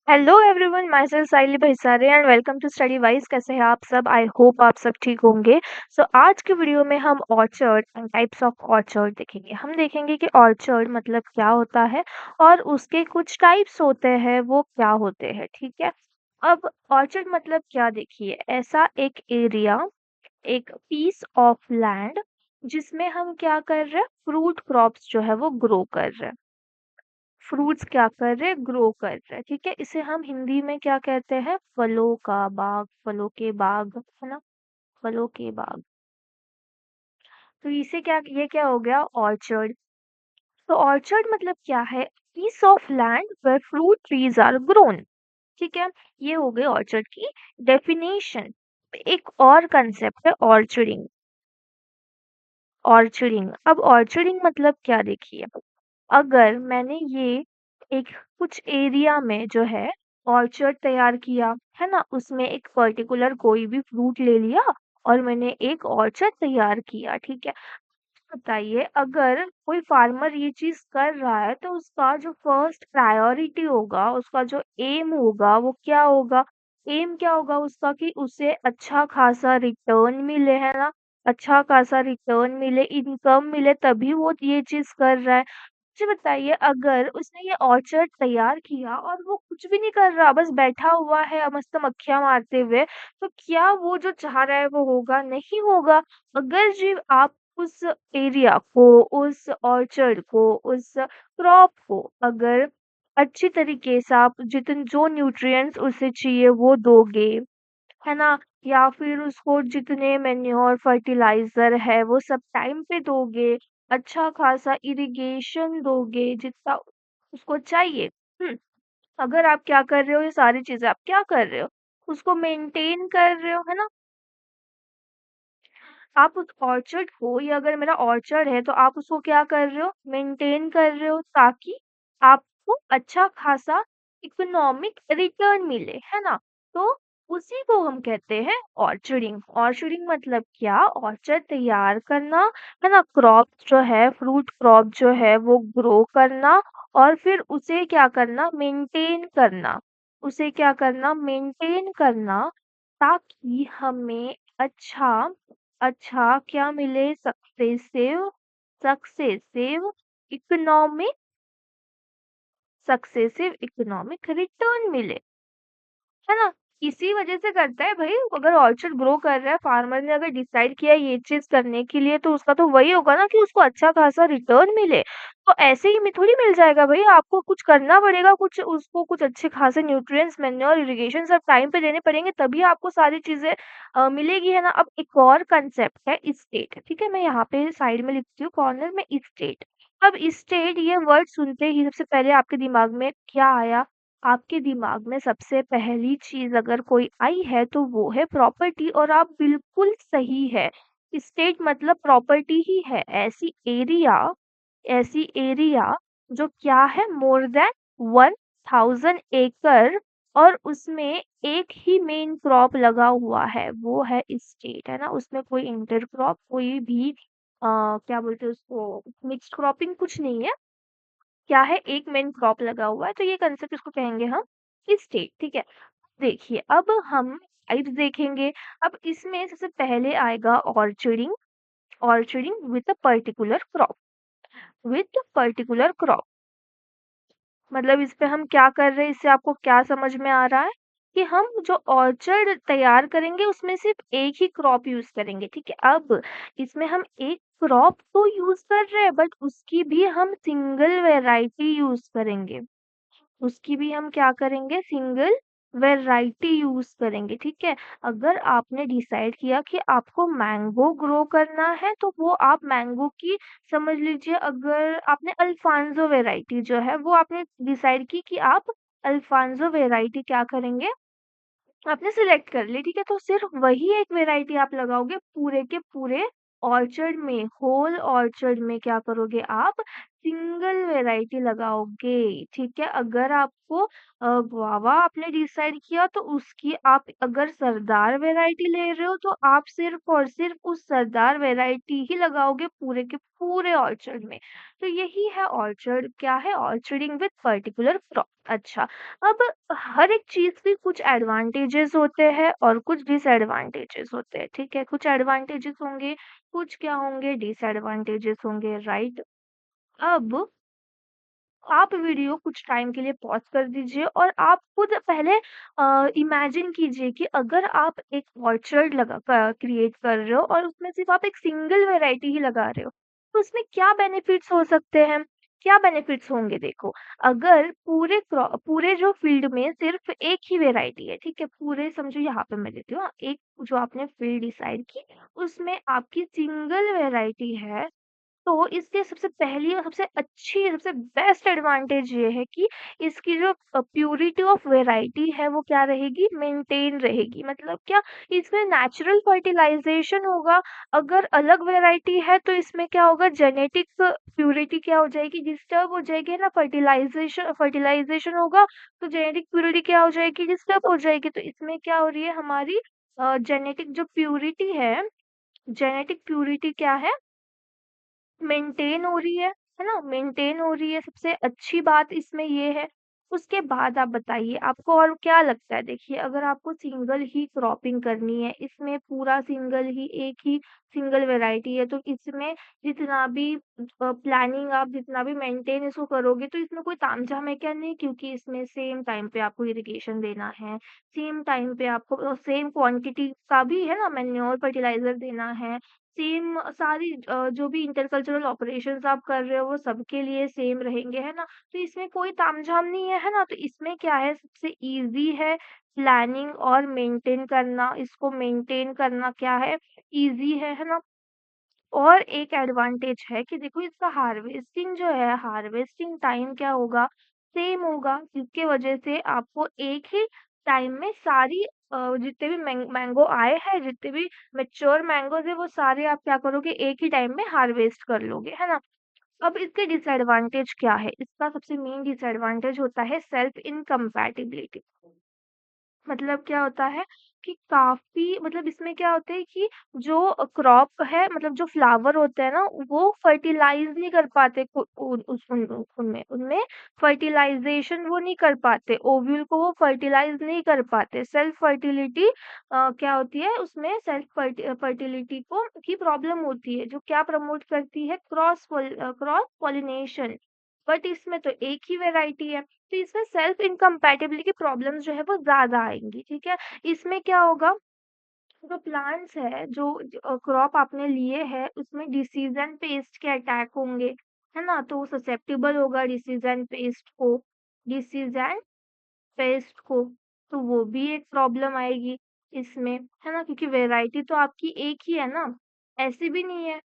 Hello everyone, myself Saili Bhaisare and welcome to study wise. कैसे हैं आप सब? आई होप आप सब ठीक होंगे। आज के वीडियो में हम orchard and types of orchard देखेंगे। हम देखेंगे कि ऑर्चर्ड मतलब क्या होता है और उसके कुछ टाइप्स होते हैं, वो क्या होते हैं। ठीक है। अब ऑर्चर्ड मतलब क्या, देखिए, ऐसा एक एरिया, एक पीस ऑफ लैंड जिसमें हम क्या कर रहे हैं, फ्रूट क्रॉप्स जो है वो ग्रो कर रहे हैं। फ्रूट्स क्या कर रहे, ग्रो कर रहे, ठीक है। इसे हम हिंदी में क्या कहते हैं, फलों का बाग, फलों के बाग, है ना, फलों के बाग। तो इसे क्या, ये क्या हो गया, ऑर्चर्ड। तो ऑर्चर्ड मतलब क्या है, piece of land where fruit trees are grown. ठीक है। ये हो गई ऑर्चर्ड की डेफिनेशन। एक और कंसेप्ट है ऑर्चर्डिंग। ऑर्चर्डिंग, अब ऑर्चर्डिंग मतलब क्या, देखिए, अगर मैंने ये एक कुछ एरिया में जो है ऑर्चर्ड तैयार किया, है ना, उसमें एक पर्टिकुलर कोई भी फ्रूट ले लिया और मैंने एक ऑर्चर्ड तैयार किया, ठीक है। बताइए, अगर कोई फार्मर ये चीज कर रहा है तो उसका जो फर्स्ट प्रायोरिटी होगा, उसका जो एम होगा, वो क्या होगा, एम क्या होगा उसका, कि उसे अच्छा खासा रिटर्न मिले, है ना, अच्छा खासा रिटर्न मिले, इनकम मिले, तभी वो ये चीज कर रहा है। मुझे बताइए, अगर उसने ये ऑर्चर्ड तैयार किया और वो कुछ भी नहीं कर रहा, बस बैठा हुआ है मस्त मक्खियां मारते हुए, तो क्या वो जो चाह रहा है वो होगा? नहीं होगा। अगर जी आप उस एरिया को, उस ऑर्चर्ड को, उस क्रॉप को अगर अच्छी तरीके से आप जितने जो न्यूट्रिएंट्स उसे चाहिए वो दोगे, है ना, या फिर उसको जितने मैन्योर फर्टिलाइजर है वो सब टाइम पे दोगे, अच्छा खासा इरिगेशन दोगे जितना उसको चाहिए। अगर आप क्या कर रहे हो, ये सारी चीजें आप क्या कर रहे हो, उसको मेंटेन कर रहे हो, है ना। आप उस ऑर्चर्ड को, या अगर मेरा ऑर्चर्ड है तो आप उसको क्या कर रहे हो, मेंटेन कर रहे हो, ताकि आपको अच्छा खासा इकोनॉमिक रिटर्न मिले, है ना। तो उसी को हम कहते हैं ऑर्चर्डिंग। ऑर्चर्डिंग मतलब क्या, ऑर्चर्ड तैयार करना, है ना, क्रॉप जो है, फ्रूट क्रॉप जो है वो ग्रो करना, और फिर उसे क्या करना, मेंटेन करना। उसे क्या करना, मेंटेन करना, ताकि हमें अच्छा अच्छा क्या मिले, successive, successive economic, successive economic return मिले, है ना। इसी वजह से करता है भाई, अगर ऑर्चर्ड ग्रो कर रहा है, फार्मर ने अगर डिसाइड किया ये चीज करने के लिए, तो उसका तो वही होगा ना कि उसको अच्छा खासा रिटर्न मिले। तो ऐसे ही में थोड़ी मिल जाएगा भाई, आपको कुछ करना पड़ेगा, कुछ उसको कुछ अच्छे खासे न्यूट्रिएंट्स, मैन्योर, इरिगेशन सब टाइम पे देने पड़ेंगे, तभी आपको सारी चीजें मिलेगी, है ना। अब एक और कंसेप्ट है स्टेट, ठीक है, मैं यहाँ पे साइड में लिखती हूँ कॉर्नर में, स्टेट। अब स्टेट ये वर्ड सुनते ही सबसे पहले आपके दिमाग में क्या आया, आपके दिमाग में सबसे पहली चीज अगर कोई आई है तो वो है प्रॉपर्टी, और आप बिल्कुल सही है। स्टेट मतलब प्रॉपर्टी ही है, ऐसी एरिया जो क्या है, मोर देन 1000 एकड़, और उसमें एक ही मेन क्रॉप लगा हुआ है, वो है स्टेट, है ना। उसमें कोई इंटर क्रॉप, कोई भी क्या बोलते हैं उसको, मिक्स्ड क्रॉपिंग कुछ नहीं है। क्या है, एक मेन क्रॉप लगा हुआ है, तो ये कंसेप्ट इसको कहेंगे हम स्टेट, ठीक है। देखिए, अब हम टाइप्स देखेंगे। अब इसमें सबसे पहले आएगा orcharding. Orcharding with a particular crop, with particular crop मतलब इस पे हम क्या कर रहे हैं, इससे आपको क्या समझ में आ रहा है, कि हम जो ऑर्चर्ड तैयार करेंगे उसमें सिर्फ एक ही क्रॉप यूज करेंगे, ठीक है। अब इसमें हम एक क्रॉप तो यूज कर रहे हैं, बट उसकी भी हम सिंगल वैरायटी यूज करेंगे, उसकी भी हम क्या करेंगे, सिंगल वैरायटी यूज करेंगे, ठीक है। अगर आपने डिसाइड किया कि आपको मैंगो ग्रो करना है, तो वो आप मैंगो की, समझ लीजिए, अगर आपने अल्फांसो वैरायटी जो है वो आपने डिसाइड की कि आप अल्फांसो वैरायटी क्या करेंगे, आपने सिलेक्ट कर ली, ठीक है। तो सिर्फ वही एक वैरायटी आप लगाओगे पूरे के पूरे ऑर्चर्ड में, होल ऑर्चर्ड में क्या करोगे आप, सिंगल वैरायटी लगाओगे, ठीक है? अगर आपको गुआवा आपने डिसाइड किया तो उसकी आप अगर सरदार वैरायटी ले रहे हो तो आप सिर्फ़ और सिर्फ़ उस सरदार वैरायटी ही लगाओगे पूरे के पूरे ऑर्चर्ड में। तो यही है ऑर्चर्ड, क्या है? ऑर्चर्डिंग विथ पर्टिकुलर क्रॉप। अच्छा, अब हर एक चीज़ के कुछ एडवांटेजेस होते हैं और कुछ डिसएडवांटेजेस होते हैं, ठीक है? कुछ एडवांटेजेस होंगे, कुछ क्या होंगे? डिसएडवांटेजेस होंगे, राइट? अब आप वीडियो कुछ टाइम के लिए पॉज़ कर दीजिए और आप खुद पहले इमेजिन कीजिए कि अगर आप एक ऑर्चर्ड लगा क क्रिएट कर रहे हो और उसमें सिर्फ़ आप एक सिंगल वैरायटी ही लगा रहे हो, तो उसमें क्या बेनिफिट्स हो सकते हैं? क्या बेनिफिट्स होंगे देखो, अगर पूरे जो फ़ील्ड में सिर्फ़ एक ही वैरायटी है, ठीक है? पूरे समझो यहाँ पे मैं लेती हूँ एक जो आपने फ़ील्ड डिसाइड की, उसमें आपकी सिंगल वैरायटी है तो इसकी सबसे पहली और सबसे अच्छी, सबसे बेस्ट एडवांटेज ये है कि इसकी जो प्यूरिटी ऑफ वैरायटी है वो क्या रहेगी? मेंटेन रहेगी। मतलब क्या? इसमें नेचुरल फर्टिलाइज़ेशन होगा, अगर अलग वैरायटी है तो इसमें क्या होगा? जेनेटिक प्यूरिटी क्या हो जाएगी? डिस्टर्ब हो जाएगी, है ना? फर्टिलाइज़ेशन फर्टिलाइज़ेशन होगा तो जेनेटिक प्यूरिटी क्या हो जाएगी? डिस्टर्ब हो जाएगी। तो इसमें क्या हो रही है हमारी जेनेटिक जो प्यूरिटी है, जेनेटिक प्यूरिटी क्या है? मेंटेन हो रही है ना? मेंटेन हो रही है, सबसे अच्छी बात इसमें ये है। उसके बाद आप बताइए आपको और क्या लगता है? देखिए अगर आपको सिंगल ही क्रॉपिंग करनी है, इसमें पूरा सिंगल ही एक ही सिंगल वैरायटी है, तो इसमें जितना भी प्लानिंग आप जितना भी मेंटेन इसको करोगे तो इसमें कोई तामझाम है क्या? नहीं, क्योंकि इसमें सेम टाइम पे आपको इरिगेशन देना है, सेम टाइम पे आपको सेम क्वांटिटी का भी है ना मैन्योर फर्टिलाइज़र देना है। सेम सारी जो भी इंटरकल्चरल ऑपरेशंस आप कर रहे हो वो सबके लिए सेम रहेंगे, है ना? तो इसमें कोई तामझाम नहीं है, है ना? तो इसमें क्या है सबसे ईज़ी है प्लानिंग और मेंटेन करना, इसको मेंटेन करना क्या है ईज़ी है ना? और एक एडवांटेज है कि देखो इसका हार्वेस्टिंग जो है, हार्वेस्टिंग टाइम क्या होगा? सेम होगा, जिसकी वजह से आपको एक ही टाइम में सारी जितने भी मैंगो आए हैं, जितने भी मैच्योर मैंगोज़ हैं, वो सारे आप क्या करोगे? एक ही टाइम में हार्वेस्ट कर लोगे, है ना? अब इसके डिसएडवांटेज क्या है? इसका सबसे मेन डिसएडवांटेज होता है सेल्फ इनकम्पैटिबिलिटी। मतलब क्या होता है कि काफ़ी मतलब इसमें क्या होता है कि जो क्रॉप है मतलब जो फ्लावर होते हैं ना, वो फर्टिलाइज़ नहीं कर पाते कु उन उस उन उनमें उनमें फर्टिलाइज़ेशन वो नहीं कर पाते, ओव्यूल को वो फर्टिलाइज़ नहीं कर पाते। सेल्फ फर्टिलिटी क्या होती है उसमें सेल्फ फर्टिलिटी को की प्रॉब्लम होती है, जो क्या प्रमोट करती है क्रॉस पॉलिनेशन। बट इसमें तो एक ही वैरायटी है। तो इसमें सेल्फ इनकम्पैटिबिलिटी प्रॉब्लम्स जो है वो ज़्यादा आएँगी, ठीक है? इसमें क्या होगा, जो प्लांट्स है, जो क्रॉप आपने लिए है, उसमें डिसीज़ एंड पेस्ट के अटैक होंगे, है ना? तो वो ससेप्टेबल होगा डिसीज़ एंड पेस्ट को, डिसीज़ एंड पेस्ट को, तो वो भी एक प्रॉब्लम आएगी इसमें, है ना? क्योंकि वैरायटी तो आपकी एक ही है ना, ऐसे भी नहीं है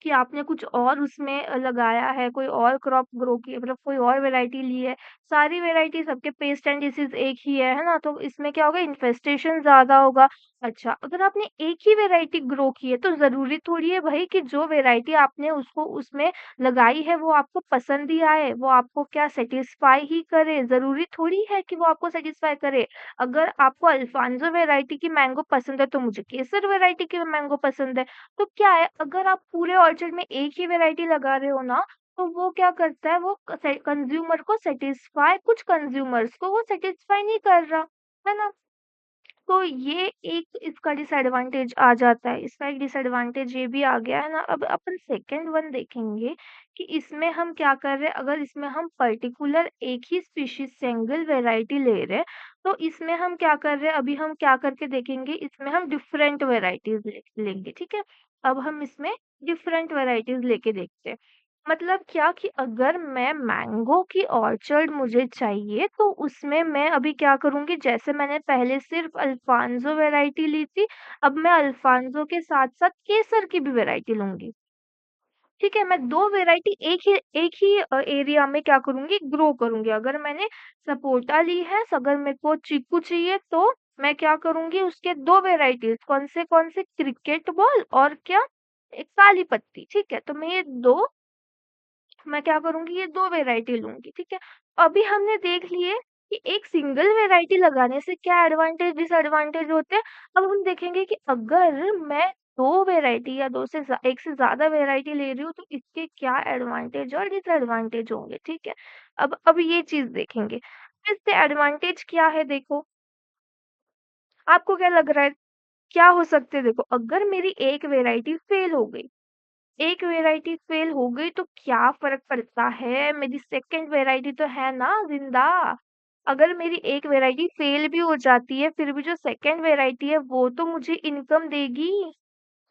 कि आपने कुछ और उसमें लगाया है, कोई और क्रॉप ग्रो की मतलब कोई और वैरायटी ली है, सारी वैरायटी सबके पेस्ट एंड डिसीज़ एक ही है ना? तो इसमें क्या होगा इन्फेस्टेशन ज़्यादा होगा। अच्छा, अगर आपने एक ही वैरायटी ग्रो की है, तो ज़रूरी थोड़ी है भई कि जो वैरायटी आपने उसको उसमें लगाई है वो आपको पसंद ही आए, वो आपको क्या सैटिस्फाई ही करे, ज़रूरी थोड़ी है कि वो आपको सैटिस्फाई करे। अगर आपको अल्फांसो वैरायटी की मैंगो पसंद है, तो मुझे केसर वैरायटी की मैंगो पसंद है। तो क्या है, अगर आप पूरे ऑर्चर्ड में एक ही वैरायटी लगा रहे हो ना, तो वो क्या करता है, वो कंज़्यूमर को सैटिस्फाई कुछ कंज़्यूमर्स को वो सैटिस्फाई नहीं कर रहा, है ना? तो ये एक इसका डिसएडवांटेज आ जाता है। इसका एक डिसएडवांटेज ये भी आ गया है ना, अब अपन सेकंड वन देखेंगे कि इसमें हम क्या कर रहे हैं, अगर इसमें हम पर्टिकुलर एक ही स्पीशीज़ सिंगल वैरायटी ले रहे हैं, तो इसमें हम क्या कर रहे हैं, अभी हम क्या करके देखेंगे, इसमें हम डिफरेंट वैराइटीज़ लेंगे, ठीक है? अब हम इसमें डिफरेंट वैराइटीज़ लेके देखते हैं। मतलब क्या कि अगर मैं मैंगो की ऑर्चर्ड मुझे चाहिए तो उसमें मैं अभी क्या करूँगी जैसे मैंने पहले सिर्फ़ अल्फ़ान्सो वैरायटी ली थी, अब मैं अल्फ़ान्सो के साथ-साथ केसर की भी वैरायटी लूँगी। ठीक है? मैं 2 वैरायटी एक ही एरिया में क्या करूँगी ग्रो करूँगी। अगर मैंने सपोटा ली है अगर मेरे को चीकू चाहिए तो मैं क्या करूँगी उसके 2 वैराइटीज़ कौन से क्रिकेट बॉल और क्या एक काली पत्ती, ठीक है? तो मैं ये 2 मैं क्या करूँगी, ये 2 वैरायटी लूँगी, ठीक है? अभी हमने देख लिए कि एक सिंगल वैरायटी लगाने से क्या एडवांटेज डिसएडवांटेज होते हैं। अब हम देखेंगे कि अगर मैं 2 वैरायटी या 2 से 1 से ज़्यादा वैरायटी ले रही हूँ तो इसके क्या एडवांटेज और डिसएडवांटेज होंगे, ठीक है? अब ये चीज़ देखेंगे। इससे एडवांटेज क्या है देखो, आपको क्या लग रहा है, क्या हो सकते हैं देखो, अगर मेरी एक वैरायटी फेल हो गई, एक वैरायटी फेल हो गई तो क्या फ़र्क पड़ता है? मेरी सेकंड वैरायटी तो है ना ज़िंदा। अगर मेरी एक वैरायटी फेल भी हो जाती है, फिर भी जो सेकंड वैरायटी है वो तो मुझे इनकम देगी।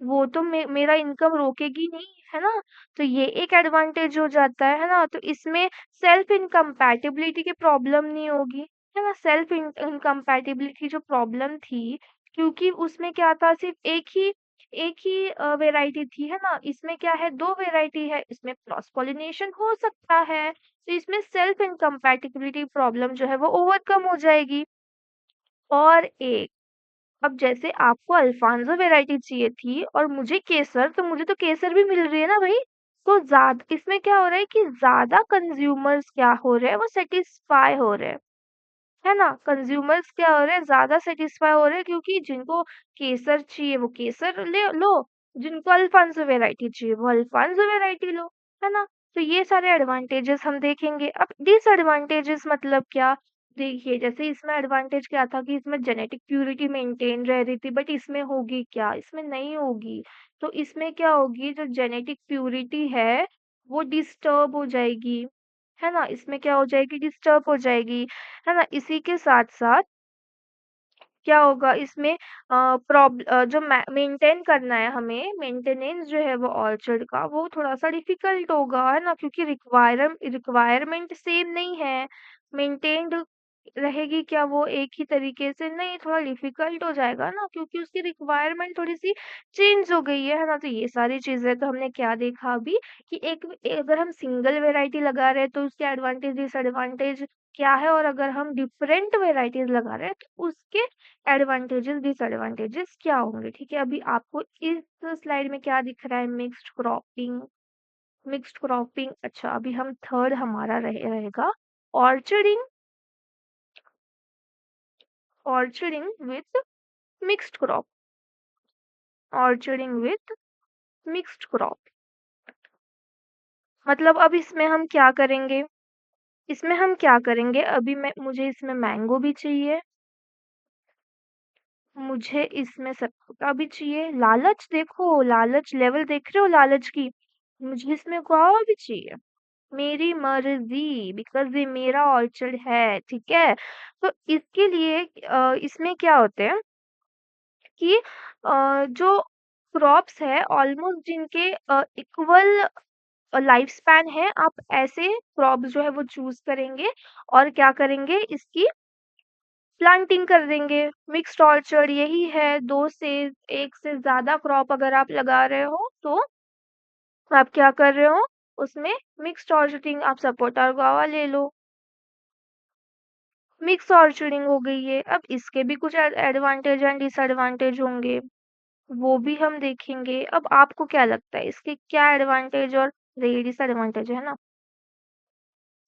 वो तो मेरा इनकम रोकेगी नहीं, है ना? तो ये एक एडवांटेज हो जाता है ना? तो इसमें सेल्फ इनकम्पैटिबिलिटी की प्रॉब्लम नहीं होगी, है ना? सेल्फ इनकम्पैटिबिलिटी जो प्रॉब्लम थी, क्योंकि उसमें क्या था, सिर्फ़ एक ही वैरायटी थी, है ना? इसमें क्या है, 2 वैरायटी है, इसमें क्रॉस पॉलिनेशन हो सकता है, तो इसमें सेल्फ इनकम्पैटिबिलिटी प्रॉब्लम जो है वो ओवरकम हो जाएगी। और एक, अब जैसे आपको अल्फांसो वैरायटी चाहिए थी और मुझे केसर, तो मुझे तो केसर भी मिल रही है ना भई। तो इसमें क्या हो रहा है कि ज़्यादा कंज़्यूमर्स क्या हो रहे हैं, वो सैटिस्फाई हो रहे हैं। है ना? कंज़्यूमर्स क्या हो रहे हैं, ज़्यादा सैटिस्फाई हो रहे हैं, क्योंकि जिनको केसर चाहिए वो केसर ले लो, जिनको अल्फ़ान्सो वैरायटी चाहिए वो अल्फ़ान्सो वैरायटी लो, है ना? तो ये सारे एडवांटेजेस हम देखेंगे। अब डिसएडवांटेजेस मतलब क्या? देखिए, जैसे इसमें एडवांटेज क्या था कि इसमें जेनेटिक प्यूरिटी मेंटेन रह रही थी, बट इसमें होगी क्या? इसमें नहीं होगी। तो इसमें क्या होगी, जो जेनेटिक प्यूरिटी है वो डिस्टर्ब हो जाएगी, है ना? इसमें क्या हो जाएगी, डिस्टर्ब हो जाएगी। है ना? इसी के साथ-साथ क्या होगा इसमें, जो मेंटेन करना है हमें, मेंटेनेंस जो है वो ऑर्चर्ड का वो थोड़ा-सा डिफ़िकल्ट होगा, है ना? क्योंकि रिक्वायरमेंट सेम नहीं है, मेंटेन्ड रहेगी क्या वो एक ही तरीके से? नहीं, थोड़ा डिफ़िकल्ट हो जाएगा ना, क्योंकि उसकी रिक्वायरमेंट थोड़ी-सी चेंज हो गई है ना? तो ये सारी चीज़ें तो हमने क्या देखा अभी, कि अगर हम सिंगल वैरायटी लगा रहे हैं तो उसके एडवांटेज डिसएडवांटेज क्या है, और अगर हम डिफरेंट वैराइटीज़ लगा रहे हैं तो उसके एडवांटेजेस डिसएडवांटेजेस क्या होंगे, ठीक है? अभी आपको इस स्लाइड में क्या दिख रहा है, मिक्स्ड क्रॉपिंग। अच्छा, अभी हम थर्ड हमारा रहेगा orcharding, orcharding with mixed crop, orcharding with mixed crop. मतलब अब इसमें हम क्या करेंगे, अभी मैं मुझे इसमें मैंगो भी चाहिए, मुझे इसमें सपोटा भी चाहिए, लालच देखो, लालच लेवल देख रहे हो लालच की? मुझे इसमें गुआवा भी चाहिए। मेरी मर्ज़ी, बिकॉज़ ये मेरा ऑर्चर्ड है, ठीक है? तो इसके लिए इसमें क्या होते हैं कि जो क्रॉप्स है ऑलमोस्ट जिनके इक्वल लाइफ स्पैन है, आप ऐसे क्रॉप्स जो है वो चूज़ करेंगे और क्या करेंगे, इसकी प्लांटिंग कर देंगे। मिक्स्ड ऑर्चर्ड यही है, 2 से 1 से ज़्यादा क्रॉप अगर आप लगा रहे हो तो आप क्या कर रहे हो, उसमें मिक्स्ड ऑर्चर्डिंग, आप सपोटा और गुआवा ले लो। मिक्स ऑर्चर्डिंग हो गई है। अब इसके भी कुछ एडवांटेज एंड डिसएडवांटेज होंगे, वो भी हम देखेंगे। अब आपको क्या लगता है इसके क्या एडवांटेज और डिसएडवांटेज है ना?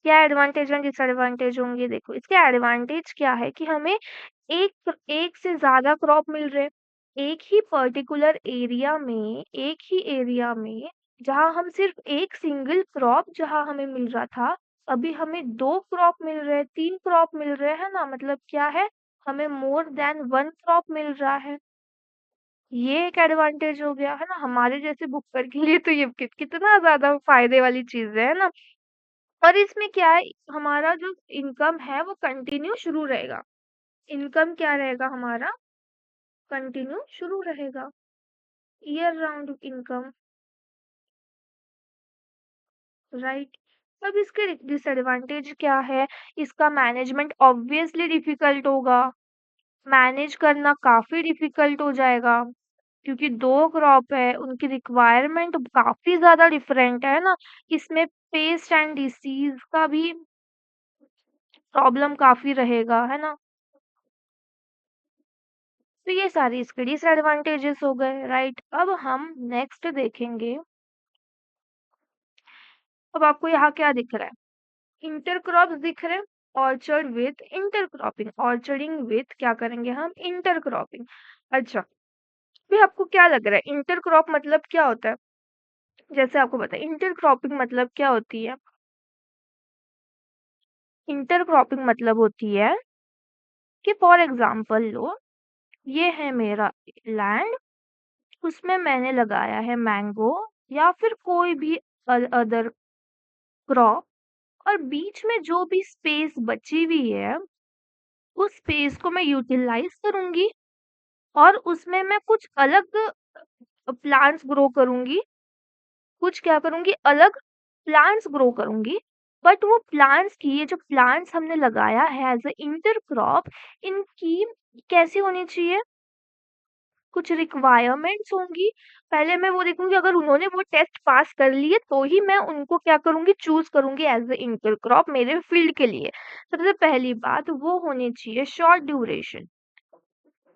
क्या एडवांटेज एंड डिसएडवांटेज होंगे? देखो, इसके एडवांटेज क्या है कि हमें एक एक से ज़्यादा क्रॉप मिल रहे हैं। एक ही एरिया में जहाँ हम सिर्फ एक सिंगल क्रॉप जहाँ हमें मिल रहा था, अभी हमें 2 क्रॉप मिल रहे हैं, 3 क्रॉप मिल रहे हैं ना? मतलब क्या है, हमें मोर दैन 1 क्रॉप मिल रहा है। ये एक एडवांटेज हो गया, है ना? हमारे जैसे बुक्कर के लिए तो ये कितना ज़्यादा फ़ायदे वाली चीज़ है ना? और इसमें क्या है, हमारा जो इनकम है वो कंटिन्यू शुरू रहेगा। इनकम क्या रहेगा हमारा? कंटिन्यू शुरू रहेगा। Year round income, right? अब इसके डिसएडवांटेज क्या है? इसका मैनेजमेंट ऑब्वियसली डिफिकल्ट होगा। मैनेज करना काफ़ी डिफिकल्ट हो जाएगा, क्योंकि 2 क्रॉप है, उनकी रिक्वायरमेंट काफ़ी ज़्यादा डिफरेंट है ना? इसमें पेस्ट एंड डिसीज़ का भी प्रॉब्लम काफ़ी रहेगा, है ना? तो ये सारी इसके डिसएडवांटेजेस हो गए, राइट? अब हम नेक्स्ट देखेंगे अब आपको यहाँ क्या दिख रहा है? इंटरक्रॉप्स दिख रहे हैं। ऑर्चर्ड विथ इंटरक्रॉपिंग, ऑर्चर्डिंग विथ क्या करेंगे हम? इंटरक्रॉपिंग। अच्छा, फिर आपको क्या लग रहा है इंटरक्रॉप मतलब क्या होता है? जैसे आपको पता है इंटरक्रॉपिंग मतलब क्या होती है? इंटरक्रॉपिंग मतलब होती है कि फॉर एग्जांपल लो, ये है मेरा लैंड, उसमें मैंने लगाया है मैंगो या फिर कोई भी अदर क्रॉप, और बीच में जो भी स्पेस बची हुई है उस स्पेस को मैं यूटिलाइज करूंगी और उसमें मैं कुछ अलग प्लांट्स ग्रो करूंगी, कुछ क्या करूंगी अलग प्लांट्स ग्रो करूंगी। बट वो प्लांट्स की, ये जो प्लांट्स हमने लगाया है एज अ इंटरक्रॉप, इनकी कैसी होनी चाहिए? कुछ रिक्वायरमेंट्स होंगी। पहले मैं वो देखूंगी, अगर उन्होंने वो टेस्ट पास कर लिए तो ही मैं उनको क्या करूंगी? चूज करूंगी एज अ इंटरक्रॉप मेरे फील्ड के लिए। सबसे पहली बात वो होनी चाहिए शॉर्ट ड्यूरेशन।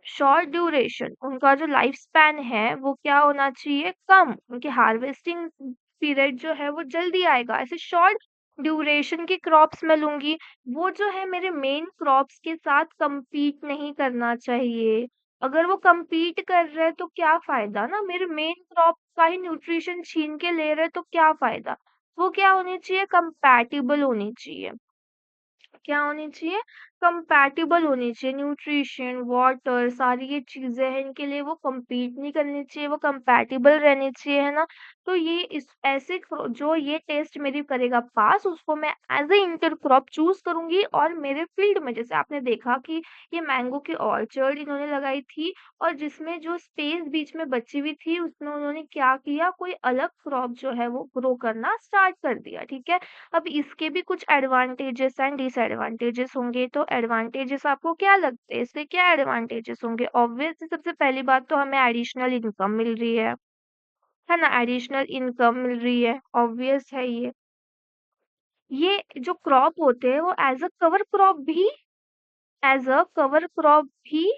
शॉर्ट ड्यूरेशन, उनका जो लाइफ स्पैन है वो क्या होना चाहिए? कम। उनकी हार्वेस्टिंग पीरियड जो है वो जल्दी आएगा। ऐसे शॉर्ट ड्यूरेशन की क्रॉप्स मैं लूंगी। वो जो है मेरे मेन क्रॉप्स के साथ compete नहीं करना चाहिए। अगर वो compete कर रहे हैं तो क्या फायदा ना, मेरे मेन क्रॉप का ही न्यूट्रिशन छीन के ले रहे हैं तो क्या फायदा? वो क्या होनी चाहिए? कंपैटिबल होनी चाहिए। क्या होनी चाहिए? कंपैटिबल होनी चाहिए। न्यूट्रिशन, वाटर, सारी ये चीजें हैं, इनके लिए वो compete नहीं करनी चाहिए, वो कंपैटिबल रहनी चाहिए, है ना? तो ये इस ऐसे जो ये टेस्ट मेरी करेगा पास, उसको मैं एज ए इंटरक्रॉप चूज करूंगी। और मेरे फील्ड में जैसे आपने देखा कि ये मैंगो की ऑर्चर्ड इन्होंने लगाई थी, और जिसमें जो स्पेस बीच में बची हुई थी उसमें उन्होंने क्या किया? कोई अलग क्रॉप जो है वो ग्रो करना स्टार्ट कर दिया। ठीक है, अब इसके भी कुछ एडवांटेजेस एंड डिसएडवांटेजेस होंगे। तो एडवांटेजेस आपको क्या लगते हैं? इससे क्या एडवांटेजेस होंगे? ऑब्वियसली सबसे पहली बात तो हमें एडिशनल इनकम मिल रही है ना? एडिशनल इनकम मिल रही है, ऑब्वियस है ये। ये जो क्रॉप होते हैं वो एज अ कवर क्रॉप भी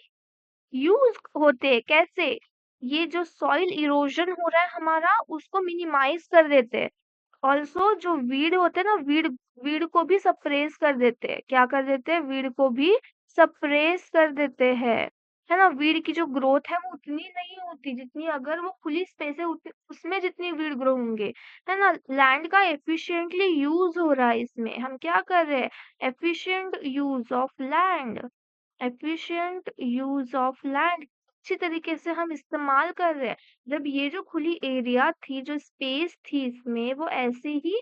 यूज होते हैं। कैसे? ये जो सॉइल इरोजन हो रहा है हमारा, उसको मिनिमाइज कर देते हैं। ऑल्सो जो वीड होते हैं ना, वीड वीड को भी सप्रेस कर देते हैं। क्या कर देते हैं? वीड को भी सप्रेस कर देते हैं, है ना? वीड की जो ग्रोथ है वो उतनी नहीं होती जितनी अगर वो खुली स्पेस है उसमें जितनी वीड ग्रो होंगे, है ना? लैंड का एफिशिएंटली यूज हो रहा है इसमें। हम क्या कर रहे हैं? Efficient use of land, efficient use of land अच्छी तरीके से हम इस्तेमाल कर रहे हैं। जब ये जो खुली एरिया थी, जो स्पेस थी इसमें, वो ऐसे ही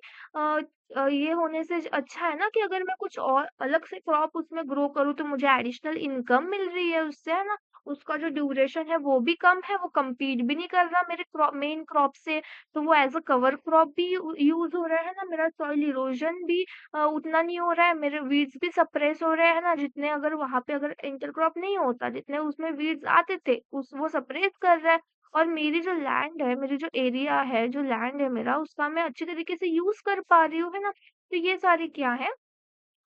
ये होने से अच्छा है ना कि अगर मैं कुछ और अलग से क्रॉप उसमें ग्रो करूँ तो मुझे एडिशनल इनकम मिल रही है उससे, है ना? उसका जो ड्यूरेशन है वो भी कम है, वो compete भी नहीं कर रहा मेरे मेन क्रॉप से। तो वो एज अ कवर क्रॉप भी यूज हो रहा है ना, मेरा सॉइल इरोजन भी उतना नहीं हो रहा है, मेरे वीड्स भी सप्रेस हो रहे हैं ना, जितने अगर वहां पे अगर इंटरक्रॉप नहीं होता जितने उसमें वीड्स आते थे उस वो सप्रेस कर रहा है। और मेरी जो लैंड है, मेरी जो एरिया है, जो लैंड है मेरा, उसका मैं अच्छी तरीके से यूज कर पा रही हूँ, है ना? तो ये सारी क्या है?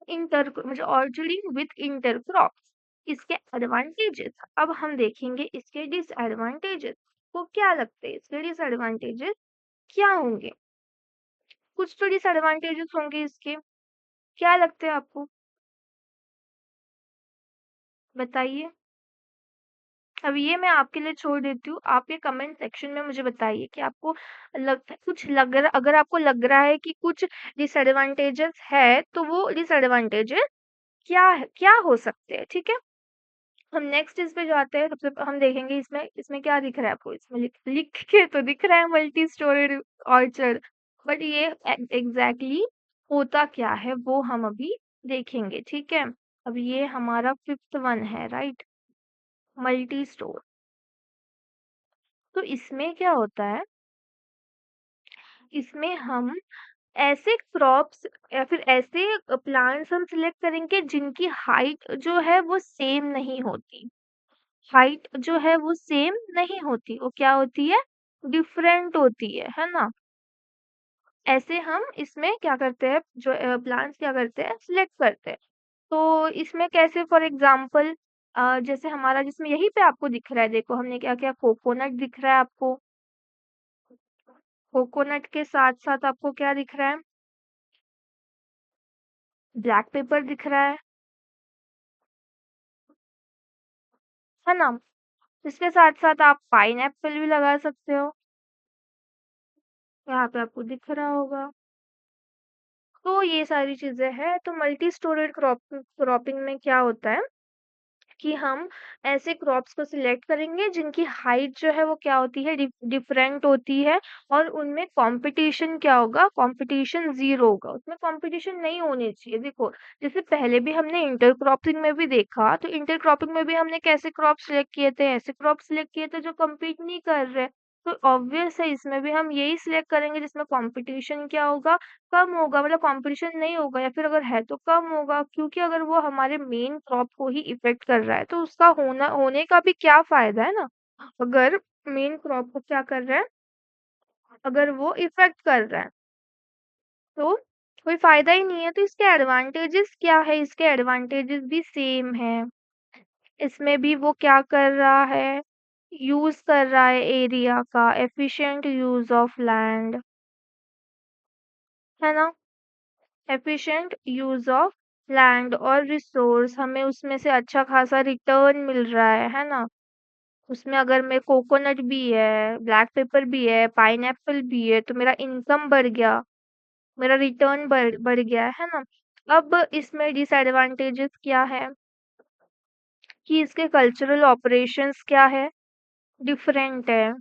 इंटर मतलब ऑर्चर्डिंग विथ इंटरक्रॉप्स, इसके एडवांटेजेस। अब हम देखेंगे इसके डिसएडवांटेजेस। को क्या लगते हैं इसके डिसएडवांटेजेस क्या होंगे? कुछ तो डिसएडवांटेजेस होंगे इसके, क्या लगते हैं आपको? बताइए। अब ये मैं आपके लिए छोड़ देती हूँ, आप ये कमेंट सेक्शन में मुझे बताइए कि आपको अगर आपको लग रहा है कि कुछ डिसएडवांटेजेस है तो वो डिसएडवांटेजेस क्या हो सकते हैं। ठीक है, हम नेक्स्ट इस पे जाते हैं। सबसे हम देखेंगे इसमें इसमें क्या दिख रहा है आपको? इसमें लिख के तो दिख रहा है मल्टी स्टोरेड ऑर्चर्ड, बट ये एग्जैक्टली होता क्या है वो हम अभी देखेंगे। ठीक है, अब ये हमारा फिफ्थ वन है, राइट? Multi store. तो इसमें क्या होता है? इसमें हम ऐसे क्रॉप्स या फिर ऐसे प्लांट्स हम सिलेक्ट करेंगे जिनकी हाइट जो है वो सेम नहीं होती। हाइट जो है वो सेम नहीं होती, वो क्या होती है? डिफरेंट होती है ना? ऐसे हम इसमें क्या करते हैं, जो प्लांट्स क्या करते हैं, सिलेक्ट करते हैं। तो इसमें कैसे? फॉर एग्जांपल जैसे हमारा जिसमें यहीं पे आपको दिख रहा है, देखो हमने क्या किया, कोकोनट दिख रहा है आपको। कोकोनट के साथ साथ आपको क्या दिख रहा है? ब्लैक पेपर दिख रहा है ना? इसके साथ-साथ आप पाइनएप्पल भी लगा सकते हो, यहाँ पे आपको दिख रहा होगा। तो ये सारी चीज़ें हैं, तो मल्टी स्टोरेड क्रॉपिंग में क्या होता है कि हम ऐसे क्रॉप्स को सिलेक्ट करेंगे जिनकी हाइट जो है वो क्या होती है, डिफरेंट होती है, और उनमें कंपटीशन क्या होगा, कंपटीशन जीरो होगा, उसमें कंपटीशन नहीं होनी चाहिए। देखो, जैसे पहले भी हमने इंटरक्रॉपिंग में भी देखा, तो इंटरक्रॉपिंग में भी हमने कैसे क्रॉप सिलेक्ट किए थे, ऐसे क्रॉप सिलेक्ट किए थे जो compete नहीं कर रहे। तो ऑब्वियस है इसमें भी हम यही सिलेक्ट करेंगे जिसमें कंपटीशन क्या होगा, कम होगा, मतलब कंपटीशन नहीं होगा, या फिर अगर है तो कम होगा, क्योंकि अगर वो हमारे मेन क्रॉप को ही इफेक्ट कर रहा है तो उसका होने का भी क्या फायदा है ना। अगर मेन क्रॉप को क्या कर रहा है, अगर वो इफेक्ट कर रहा है तो कोई फायदा ही नहीं है। तो इसके एडवांटेजेस क्या है, इसके एडवांटेजेस भी सेम है। इसमें भी वो क्या कर रहा है, यूज कर रहा है एरिया का, एफिशिएंट यूज ऑफ लैंड, है ना? एफिशिएंट यूज ऑफ लैंड और रिसोर्स, हमें उसमें से अच्छा खासा रिटर्न मिल रहा है ना? उसमें अगर मैं कोकोनट भी है, ब्लैक पेपर भी है, पाइनएप्पल भी है, तो मेरा इनकम बढ़ गया, मेरा रिटर्न बढ़ गया, है ना? अब इसमें डिसएडवांटेजेस क्या है कि इसके कल्चरल ऑपरेशंस क्या है, डिफरेंट है।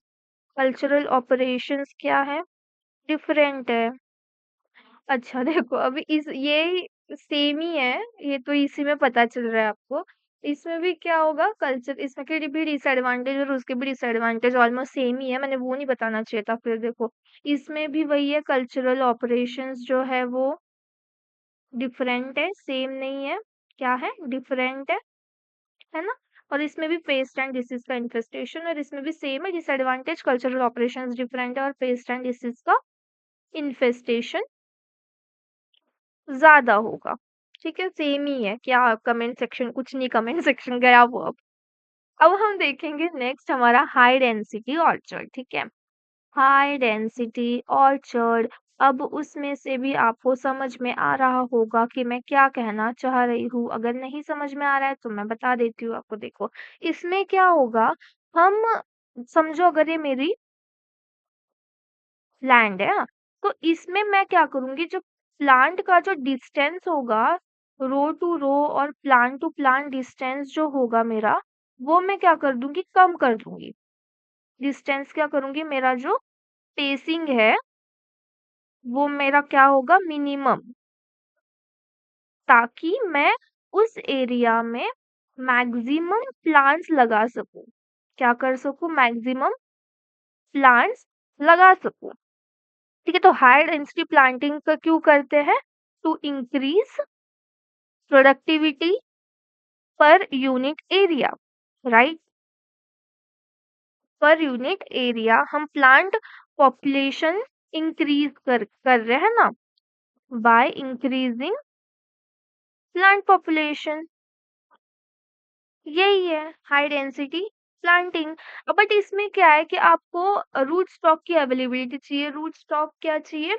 कल्चरल ऑपरेशंस क्या है, डिफरेंट है। अच्छा देखो, अभी इस ये सेम ही है, ये तो इसी में पता चल रहा है आपको। इसमें भी क्या होगा, कल्चर, इसमें के भी डिसएडवांटेज और उसके भी डिसएडवांटेज ऑलमोस्ट सेम ही है, मैंने वो नहीं बताना चाहिए था। फिर देखो, इसमें भी वही है, कल्चरल ऑपरेशंस जो है वो डिफरेंट है, सेम नहीं है। क्या है, डिफरेंट है ना? और इसमें भी पेस्ट एंड डिसीज का इन्फेस्टेशन, और इसमें भी सेम है, डिसएडवांटेज कल्चरल ऑपरेशंस डिफरेंट है और पेस्ट एंड डिसीज का इन्फेस्टेशन ज़्यादा होगा। ठीक है, सेम ही है। क्या कमेंट सेक्शन, कुछ नहीं, कमेंट सेक्शन गया वो अब। अब हम देखेंगे नेक्स्ट हमारा हाई डेंसिटी ऑर्चर्ड, ठीक है? हाई डेंसिटी ऑर्चर्ड, अब उसमें से भी आपको समझ में आ रहा होगा कि मैं क्या कहना चाह रही हूँ। अगर नहीं समझ में आ रहा है तो मैं बता देती हूँ आपको। देखो, इसमें क्या होगा, हम समझो अगर ये मेरी लैंड है हाँ, तो इसमें मैं क्या करूँगी, जो प्लांट का जो डिस्टेंस होगा, रो टू रो और प्लांट टू प्लांट डिस्टेंस जो होगा मेरा, वो मैं क्या कर दूँगी, कम कर दूँगी। डिस्टेंस क्या करूँगी, मेरा जो स्पेसिंग है, वो मेरा क्या होगा, मिनिमम, ताकि मैं उस एरिया में मैक्सिमम प्लांट्स लगा सकूँ। क्या कर सकूँ, मैक्सिमम प्लांट्स लगा सकूँ। ठीक है, तो हाई डेंसिटी प्लांटिंग का क्यों करते हैं, to increase productivity per unit area, right? Per unit area हम प्लांट पॉपुलेशन इंक्रीज कर रहे हैं ना, बाय इंक्रीजिंग प्लांट पॉपुलेशन, यही है हाई डेंसिटी प्लांटिंग। बट इसमें क्या है कि आपको रूट स्टॉक की अवेलेबिलिटी चाहिए। रूट स्टॉक क्या चाहिए,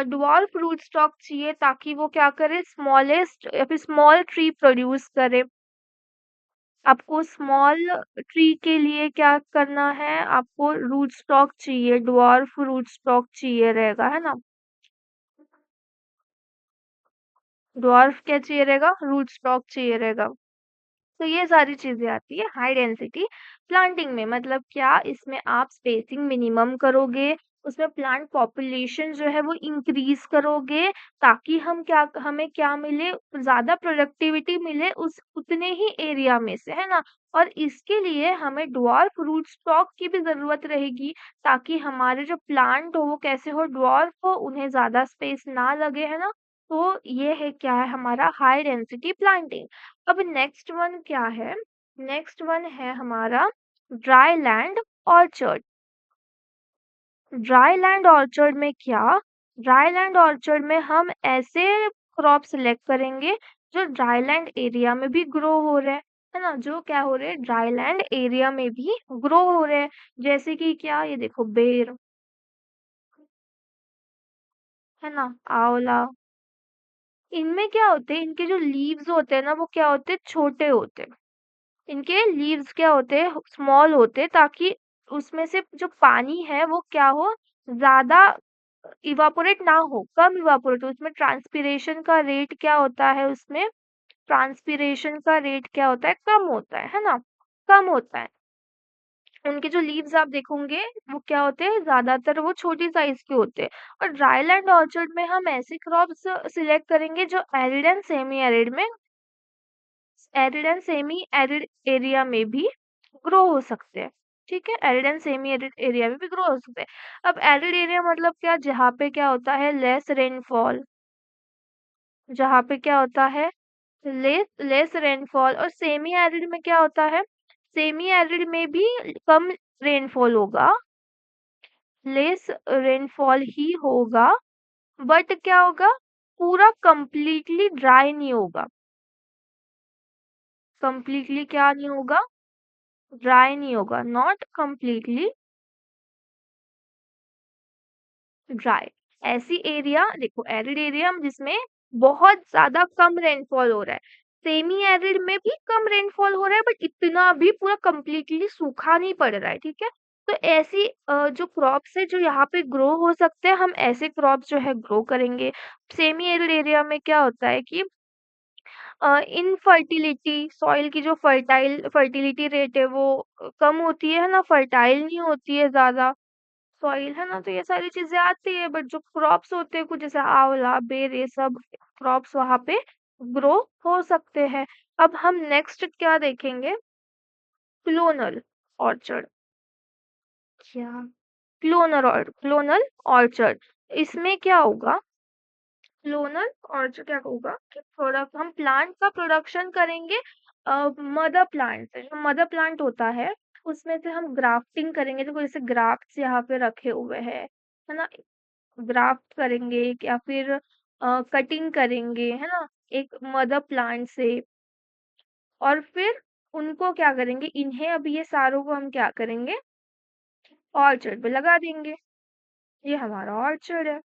डवार्फ रूट स्टॉक चाहिए, ताकि वो क्या करे, स्मॉलेस्ट या फिर स्मॉल ट्री प्रोड्यूस करे। आपको स्मॉल ट्री के लिए क्या करना है, आपको रूट स्टॉक चाहिए, ड्वार्फ रूट स्टॉक चाहिए रहेगा, है ना? ड्वार्फ क्या चाहिए रहेगा, रूट स्टॉक चाहिए रहेगा। तो ये सारी चीजें आती है हाई डेंसिटी प्लांटिंग में। मतलब क्या, इसमें आप स्पेसिंग मिनिमम करोगे, उसमें प्लांट पॉपुलेशन जो है वो इंक्रीज करोगे, ताकि हमें क्या मिले, ज्यादा प्रोडक्टिविटी मिले उस उतने ही एरिया में से, है ना? और इसके लिए हमें ड्वार्फ रूट स्टॉक की भी जरूरत रहेगी, ताकि हमारे जो प्लांट हो वो कैसे हो, ड्वार्फ हो, उन्हें ज्यादा स्पेस ना लगे, है ना? तो ये है, क्या है हमारा हाई डेंसिटी प्लांटिंग। अब नेक्स्ट वन क्या है, नेक्स्ट वन है हमारा dry land orchard. Dry land orchard में क्या, ड्राई लैंड ऑर्चर्ड में हम ऐसे क्रॉप सिलेक्ट करेंगे जो ड्राई लैंड एरिया में भी ग्रो हो रहे हैं, है ना? जो क्या हो रहे हैं, ड्राई लैंड एरिया में भी ग्रो हो रहे हैं। जैसे कि क्या, ये देखो, बेर, है ना, आंवला, इनमें क्या होते हैं, इनके जो लीव्स होते हैं ना वो क्या होते हैं, छोटे होते हैं। इनके लीव्स क्या होते हैं, स्मॉल होते हैं, ताकि उसमें से जो पानी है वो क्या हो, ज्यादा इवापोरेट ना हो, कम इवापोरेट हो। उसमें ट्रांसपिरेशन का रेट क्या होता है, उसमें ट्रांसपिरेशन का रेट क्या होता है, कम होता है ना, कम होता है। उनके जो लीव्स आप देखोगे वो क्या होते हैं, ज्यादातर वो छोटी साइज के होते हैं। और ड्राईलैंड ऑर्चर्ड में हम ऐसे क्रॉप्स सिलेक्ट करेंगे जो एरिड एंड सेमी एरिड में, arid and semi arid area में भी ग्रो हो सकते हैं। ठीक है, arid and semi arid area में भी ग्रो हो सकते हैं। अब एरिड एरिया मतलब क्या, जहाँ पे क्या होता है, लेस रेनफॉल, जहाँ पे क्या होता है, लेस लेस रेनफॉल। और सेमी एरिड में क्या होता है, सेमी एरिड में भी कम रेनफॉल होगा, लेस रेनफॉल ही होगा, बट क्या होगा, पूरा कंप्लीटली ड्राई नहीं होगा, कंप्लीटली क्या नहीं होगा, ड्राई नहीं होगा, नॉट कंप्लीटली ड्राई। ऐसी एरिया देखो, एरिड एरिया जिसमें बहुत ज्यादा कम रेनफॉल हो रहा है, सेमी एरिड में भी कम रेनफॉल हो रहा है बट इतना भी पूरा कंप्लीटली सूखा नहीं पड़ रहा है। ठीक है, तो ऐसी जो क्रॉप्स है जो यहाँ पे ग्रो हो सकते हैं, हम ऐसे क्रॉप्स जो है ग्रो करेंगे। सेमी एरिड एरिया में क्या होता है कि इनफर्टिलिटी, सॉइल की जो फर्टिलिटी रेट है वो कम होती है ना, फर्टाइल नहीं होती है ज्यादा सॉइल, है ना। तो ये सारी चीजें आती है, बट जो क्रॉप्स होते हैं कुछ जैसे आंवला, बेर, ये सब क्रॉप्स वहां पे ग्रो हो सकते हैं। अब हम नेक्स्ट क्या देखेंगे, क्लोनल ऑर्चर्ड। क्या, क्लोनल ऑर्चर्ड, इसमें क्या होगा, क्लोनल ऑर्चर्ड क्या होगा कि प्रोडक्ट, हम प्लांट का प्रोडक्शन करेंगे मदर प्लांट से। जो मदर प्लांट होता है उसमें से हम ग्राफ्टिंग करेंगे, देखो जैसे ग्राफ्ट्स यहाँ पे रखे हुए हैं, है ना, ग्राफ्ट करेंगे या फिर कटिंग करेंगे, है ना, एक मदर प्लांट से। और फिर उनको क्या करेंगे, इन्हें अभी ये सारों को हम क्या करेंगे, ऑर्चर्ड पे लगा देंगे। ये हमारा ऑर्चर्ड है,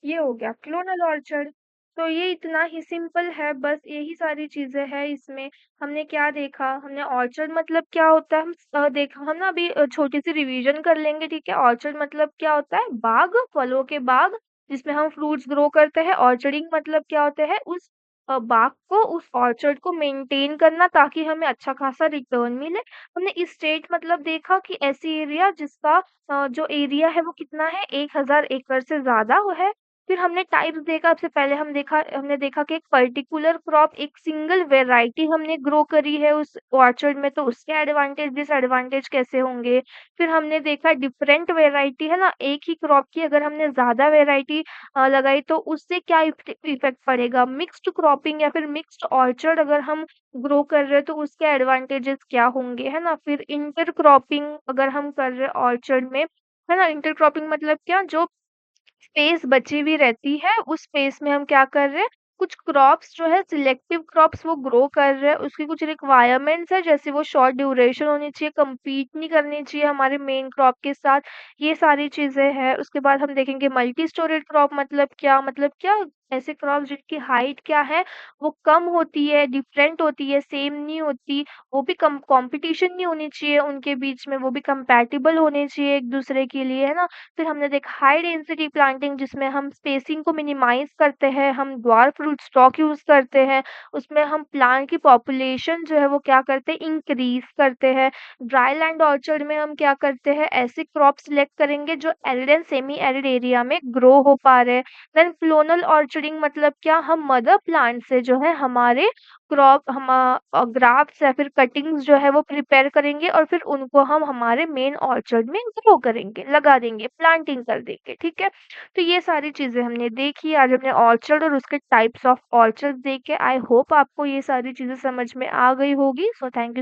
ये हो गया क्लोनल ऑर्चर्ड। तो ये इतना ही सिंपल है, बस यही सारी चीजें हैं इसमें। हमने क्या देखा, हमने ऑर्चर्ड मतलब क्या होता है, हम देखा, हम ना अभी छोटी सी रिवीजन कर लेंगे। ठीक है, ऑर्चर्ड मतलब क्या होता है, बाग, फलों के बाग जिसमें हम फ्रूट्स ग्रो करते हैं। ऑर्चर्डिंग मतलब क्या होता है, उस बाग को, उस ऑर्चर्ड को मेंटेन करना ताकि हमें अच्छा खासा रिटर्न मिले। हमने स्टेट मतलब देखा कि ऐसी एरिया जिसका जो एरिया है वो कितना है, 1000 एकड़ से ज्यादा है। फिर हमने टाइप्स देखा, सबसे पहले हमने देखा कि एक पर्टिकुलर क्रॉप, एक सिंगल वेराइटी हमने ग्रो करी है उस ऑर्चर्ड में, तो उसके एडवांटेज डिसएडवांटेज कैसे होंगे। फिर हमने देखा डिफरेंट वेराइटी, है ना, एक ही क्रॉप की अगर हमने ज्यादा वेराइटी लगाई तो उससे क्या इफेक्ट पड़ेगा। मिक्स्ड क्रॉपिंग या फिर मिक्स्ड ऑर्चर्ड अगर हम ग्रो कर रहे हैं तो उसके एडवांटेजेस क्या होंगे, है ना। फिर इंटर क्रॉपिंग अगर हम कर रहे हैं ऑर्चर्ड में, है ना, इंटर क्रॉपिंग मतलब क्या, जो स्पेस बची हुई रहती है उस स्पेस में हम क्या कर रहे हैं, कुछ क्रॉप्स जो है सिलेक्टिव क्रॉप्स वो ग्रो कर रहे हैं। उसकी कुछ रिक्वायरमेंट्स है, जैसे वो शॉर्ट ड्यूरेशन होनी चाहिए, compete नहीं करनी चाहिए हमारे मेन क्रॉप के साथ। ये सारी चीजें हैं। उसके बाद हम देखेंगे मल्टी स्टोरेज क्रॉप मतलब क्या, ऐसे क्रॉप जिनकी हाइट क्या है, वो कम होती है, डिफरेंट होती है, सेम नहीं होती। वो भी कम, कंपटीशन नहीं होनी चाहिए उनके बीच में, वो भी कंपैटिबल होने चाहिए एक दूसरे के लिए, है ना। फिर हमने देखा हाई डेंसिटी प्लांटिंग, जिसमें हम स्पेसिंग को मिनिमाइज करते हैं, हम ड्वार्फ रूट स्टॉक यूज करते हैं, उसमें हम प्लांट की पॉपुलेशन जो है वो क्या करते हैं, इंक्रीज करते हैं। ड्राई लैंड ऑर्चर्ड में हम क्या करते हैं, ऐसे क्रॉप सिलेक्ट करेंगे जो arid and semi arid area में ग्रो हो पा रहे हैं। देन फ्लोनल ऑर्चर्डिंग मतलब क्या, हम मदर प्लांट से जो है हमारे क्रॉप, हम ग्राफ्ट्स या फिर कटिंग्स जो है वो प्रिपेयर करेंगे और फिर उनको हम हमारे मेन ऑर्चर्ड में ग्रो करेंगे, लगा देंगे, प्लांटिंग कर देंगे। ठीक है, तो ये सारी चीजें हमने देखी आज, हमने ऑर्चर्ड और उसके टाइप्स ऑफ ऑर्चर्ड देखे। आई होप आपको ये सारी चीजें समझ में आ गई होगी। So thank you.